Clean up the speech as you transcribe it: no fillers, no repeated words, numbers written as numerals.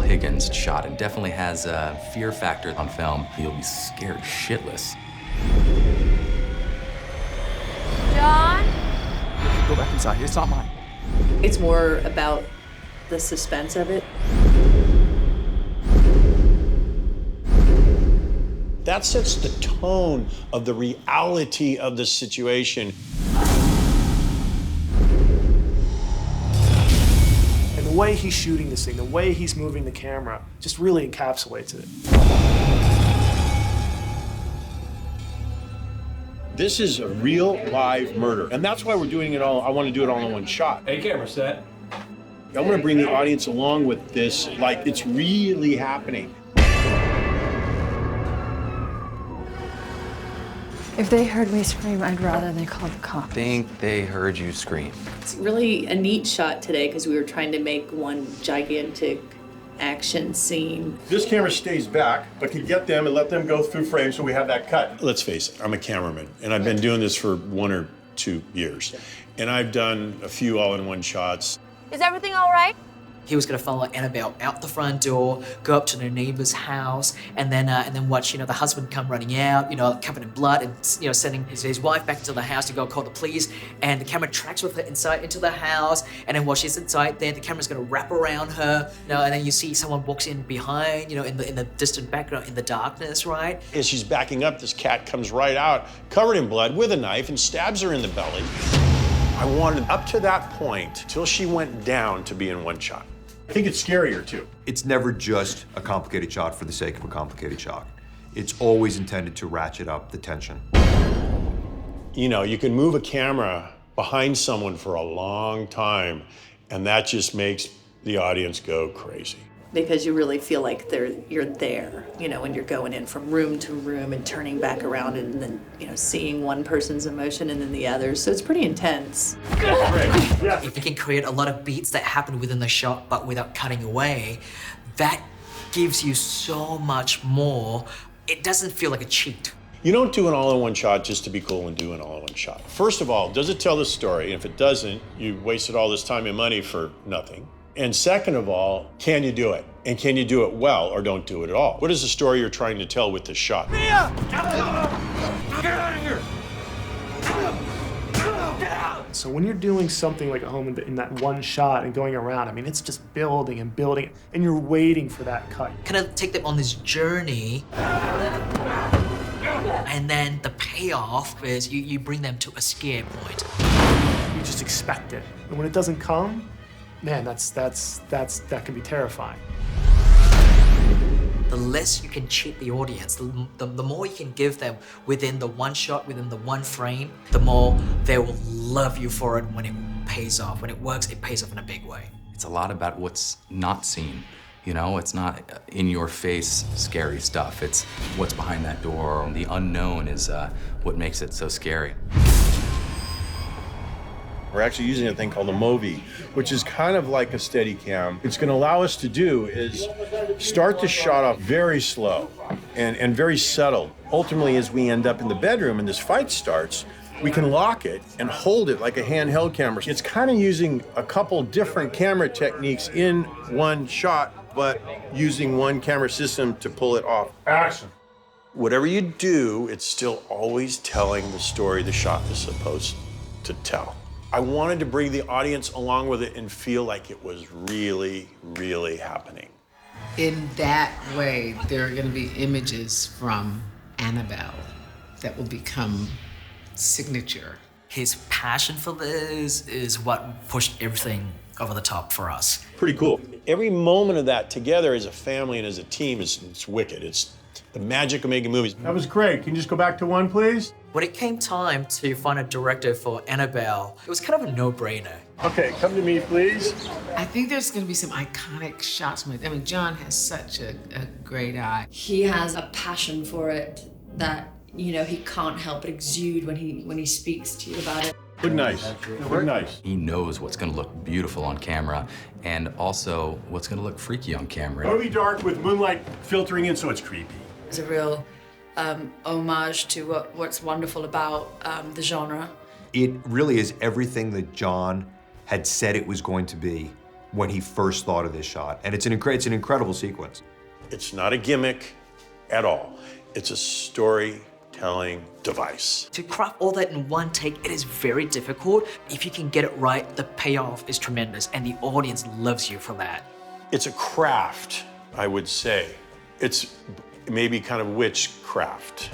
Higgins shot and definitely has a fear factor on film. You'll be scared shitless. John? Go back inside. It's not mine. It's more about the suspense of it. That sets the tone of the reality of the situation. And the way he's shooting this thing, the way he's moving the camera, just really encapsulates it. This is a real live murder, and that's why we're doing it all. I want to do it all in one shot. Hey, camera set. I want to bring the audience along with this, like it's really happening. If they heard me scream, I'd rather they called the cops. I think they heard you scream. It's really a neat shot today because we were trying to make one gigantic action scene. This camera stays back, but can get them and let them go through frame so we have that cut. Let's face it, I'm a cameraman, and I've been doing this for 1 or 2 years. And I've done a few all-in-one shots. Is everything all right? He was gonna follow Annabelle out the front door, go up to their neighbor's house, and then watch, the husband come running out, covered in blood, and sending his wife back to the house to go call the police. And the camera tracks with her inside into the house, and then while she's inside there, the camera's gonna wrap around her, and then you see someone walks in behind, in the distant background, in the darkness, right? As she's backing up, this cat comes right out, covered in blood, with a knife, and stabs her in the belly. I wanted up to that point, till she went down, to be in one shot. I think it's scarier, too. It's never just a complicated shot for the sake of a complicated shot. It's always intended to ratchet up the tension. You can move a camera behind someone for a long time, and that just makes the audience go crazy. Because you really feel like you're there, when you're going in from room to room and turning back around and then, seeing one person's emotion and then the others. So it's pretty intense. If you can create a lot of beats that happen within the shot but without cutting away, that gives you so much more. It doesn't feel like a cheat. You don't do an all-in-one shot just to be cool and do an all-in-one shot. First of all, does it tell the story? And if it doesn't, you wasted all this time and money for nothing. And second of all, can you do it? And can you do it well or don't do it at all? What is the story you're trying to tell with this shot? Mia! Get out of here! So when you're doing something like a home in that one shot and going around, it's just building and building, and you're waiting for that cut. Kind of take them on this journey, and then the payoff is you bring them to a scare point. You just expect it. And when it doesn't come, man, that can be terrifying. The less you can cheat the audience, the more you can give them within the one shot, within the one frame, the more they will love you for it when it pays off. When it works, it pays off in a big way. It's a lot about what's not seen. It's not in-your-face scary stuff. It's what's behind that door. The unknown is what makes it so scary. We're actually using a thing called a Movi, which is kind of like a Steadicam. It's going to allow us to do is start the shot off very slow and very settled. Ultimately, as we end up in the bedroom and this fight starts, we can lock it and hold it like a handheld camera. It's kind of using a couple different camera techniques in one shot, but using one camera system to pull it off. Action. Whatever you do, it's still always telling the story the shot is supposed to tell. I wanted to bring the audience along with it and feel like it was really, really happening. In that way, there are going to be images from Annabelle that will become signature. His passion for this is what pushed everything over the top for us. Pretty cool. Every moment of that together as a family and as a team it's wicked. It's the magic of making movies. That was great. Can you just go back to one, please? When it came time to find a director for Annabelle, it was kind of a no-brainer. Okay, come to me, please. I think there's going to be some iconic shots. John has such a great eye. He has a passion for it that, he can't help but exude when he speaks to you about it. Look nice. Look nice. He knows what's going to look beautiful on camera and also what's going to look freaky on camera. Movie dark with moonlight filtering in so it's creepy. It's a real homage to what's wonderful about the genre. It really is everything that John had said it was going to be when he first thought of this shot. And it's an incredible sequence. It's not a gimmick at all. It's a storytelling device. To craft all that in one take, it is very difficult. If you can get it right, the payoff is tremendous, and the audience loves you for that. It's a craft, I would say. It's maybe kind of witchcraft.